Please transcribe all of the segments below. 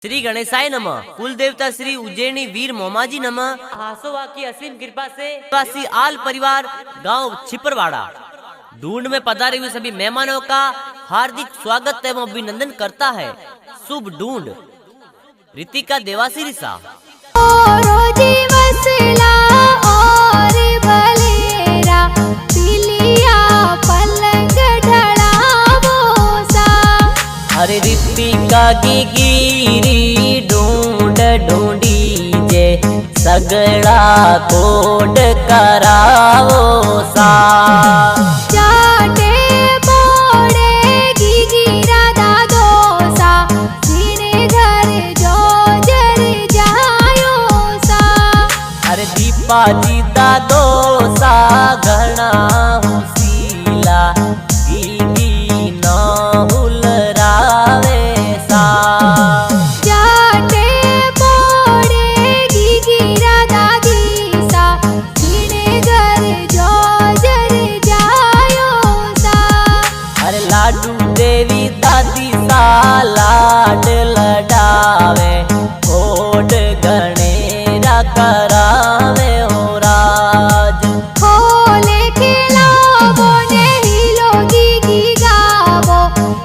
श्री गणेशाय नमः। कुल देवता श्री उज्जैनी वीर मोमाजी नमः। आसोवा की असीम कृपा से वासी आल परिवार गांव छिपरवाड़ा ढूंढ में पधारे हुए सभी मेहमानों का हार्दिक स्वागत एवं अभिनंदन करता है शुभ ढूंढ रितिका देवासी रिसा। अरे रितिका की गिरी ढूंढ ढूंढी जे सगड़ा कोड करावो सा। चाटे बोड़े गिरा दादो सा सीने घर जो जर जायो सा। अरे दीपा जी दादो सा घना हुसीला गी न हुलरावे सा। चाटे बोड़े गिरा दादी सा सीने घर जो जर जायो सा। अरे लाडू देवी दादी सा लाड लडावे कोड गणेरा करावे हो राज। खोले खिलावो ने हिलो गी गावो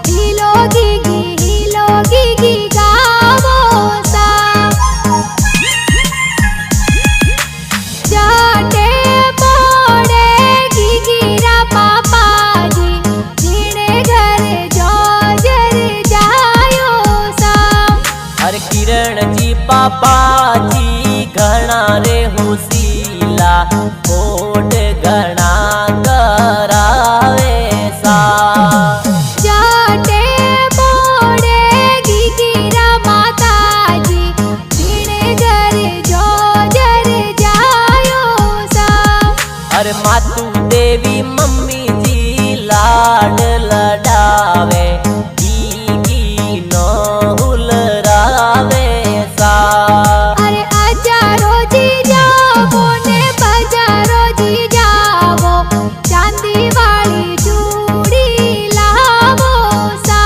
हिलो गी गावो सा। चाटे बोड़े गिरा पापा जी जीने घर जो जर जायो सा। अरे किरण जी पापा जी घना रे हुसीला कोड घना करावे सा। चाटे बोड़े गिरा माता जी जीने घर जो जर जायो सा। अरे मातू देवी मम्मी जी लाड लडावे गी नो हुलरावे सा। अरे अजारो जी जावो ने बजारो जी जावो चांदी वाली चूड़ी लावो सा।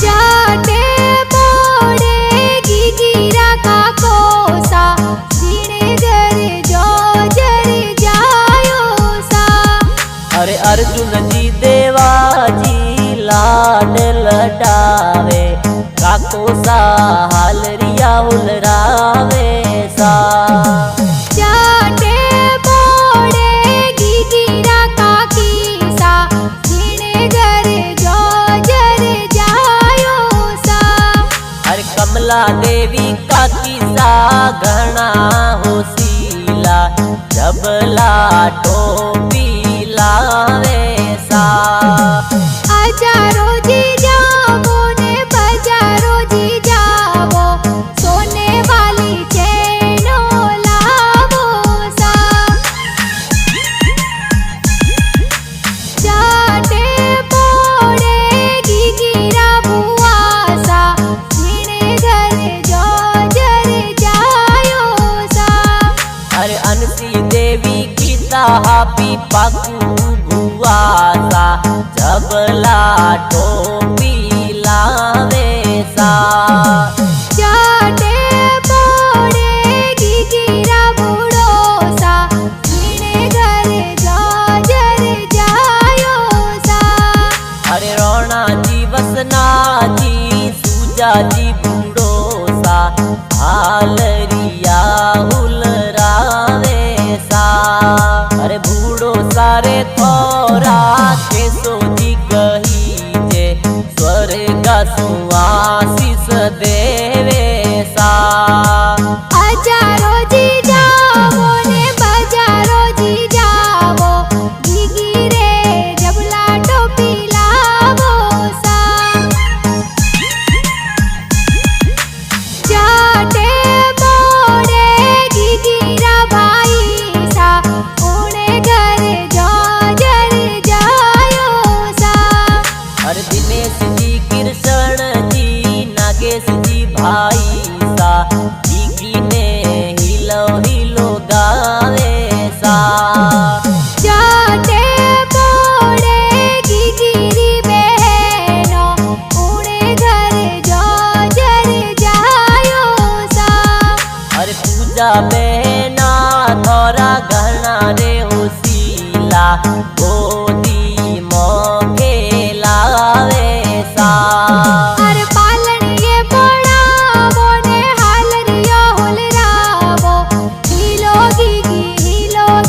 चाटे बोड़े गिरा काको सा सीने घर जो जर जायो सा। अरे अर्जुन जी देवा जी लाड लडावे काको सा हालरिया हुलरावे सा। चाटे बोड़े गिरा काकी सा सीने घर जो जर जायो सा। अरे कमला देवी काकी सा घना होसीला जबला टोपी लावे सा। अजारो जी जावो ने बजारो जी जावो सोने वाली चैनो लावो सा। चाटे बोड़े गिरा बुआ सा सीने घर जो जर जायो सा। अरे अनसी देवी गीता हापी पाकू बुआ सा जबला टोपी लावे सा। चाटे बोड़े गिरा बूढ़ो सा सीने घर जो जर जायो सा। अरे रोना जी वसना जी सूजा जी बूढ़ो सा हालरिया हुलरावे सा। अरे बूढ़ो सारे थोरा केसो जी कही जे स्वर्ग सुआशीष देवे सा। अजारो जी जावो ने बजारो जी जावो गिरे जबला टोपी लावो सा। चाटे बोड़े गिरा भाई सा ओने घर जो जर जायो सा। अरे दिनेश जी कृष्ण जी नागेश जी भा बहना थोड़ा घना रे होसीला गोदी मोखे लावे सा। अरे पालणिये पड़ावो ने हालरियो हुलरावो हीलो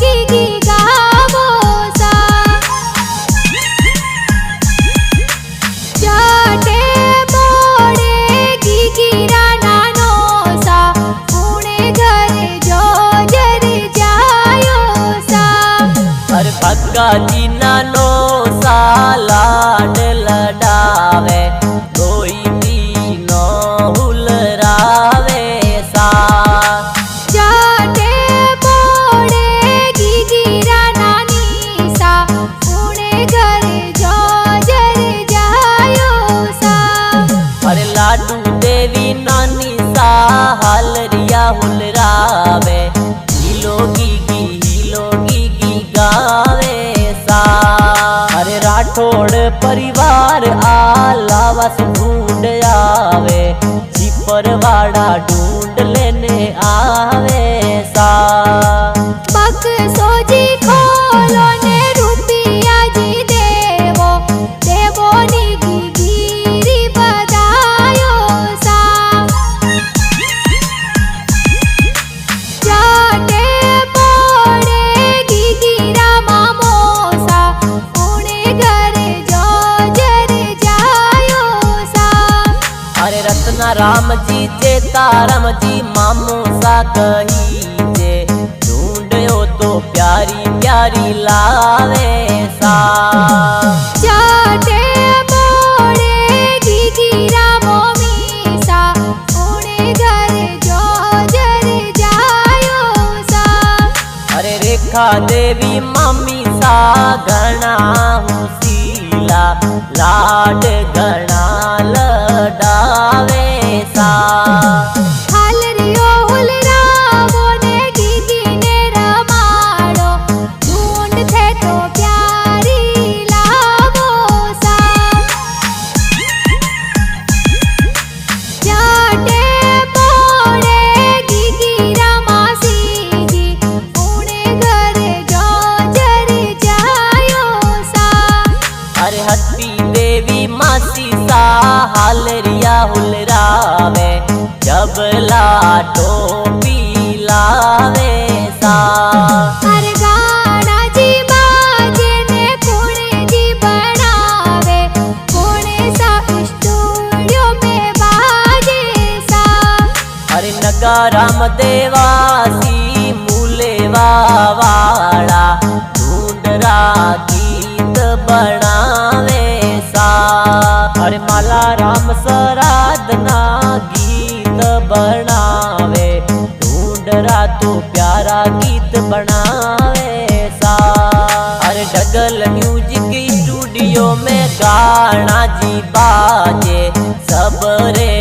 गीगी गावो सा। जाटे मोड़े गीगीरा नानो सा पुणे घरे जो जर जायो सा। अरे भग्गा जी नानो सा लाड लडावे कोई दीनो हुलरावे सा। जाटे मोड़े गीगीरा नानी सा पुणे घरे जो जर जायो सा। अरे लाडू देवी नानी सा हालरिया हुलरावे हीलो गीगी गावे सा। अरे राठौड़ परिवार आलावस ढूंढ आवे छिपरवाड़ा ढूंढ लेने आवे सा। बक्सो जी खोलो ने रुपिया जी देवो नी गीगीरी बधायो सा। जाटे मोड़े गीगीरा मामो सा पुणे घरे जो जर जायो सा। अरे रत्ना राम जी चेताराम जी मामू सा कही जे ढूंढयो तो प्यारी प्यारी लावे सा। जाटे मोड़े गीगीरा मोमी सा पुणे घरे जो जर जायो सा। अरे रेखा देवी मामी सा घना हुसीला लाड घना लडावे सा। हालरियो हुलरावो ने गीगी ने रमाड़ो ढूंढ थे तो प्यारी लावो सा। जाटे मोड़े गीगीरा मासी जी पुणे घरे जो जर जायो सा। अरे हट्टी देवी मासी सा हालरिया हुलरावे जबला टोपी लावे सा। अरे गाना जी बाजे ने पुणे जी बनावे पुणे सा स्टूडियो में बाजे सा। अरे नगाराम देवासी मूलेवा वाड़ा ढूंढरा गीत बनावे सा। अरे माला राम सराधना गीत बनावे ढूंढरा तो प्यारा गीत बनावे सा। अरे डगल म्यूजिक स्टूडियो में गाना जी बाजे सबरे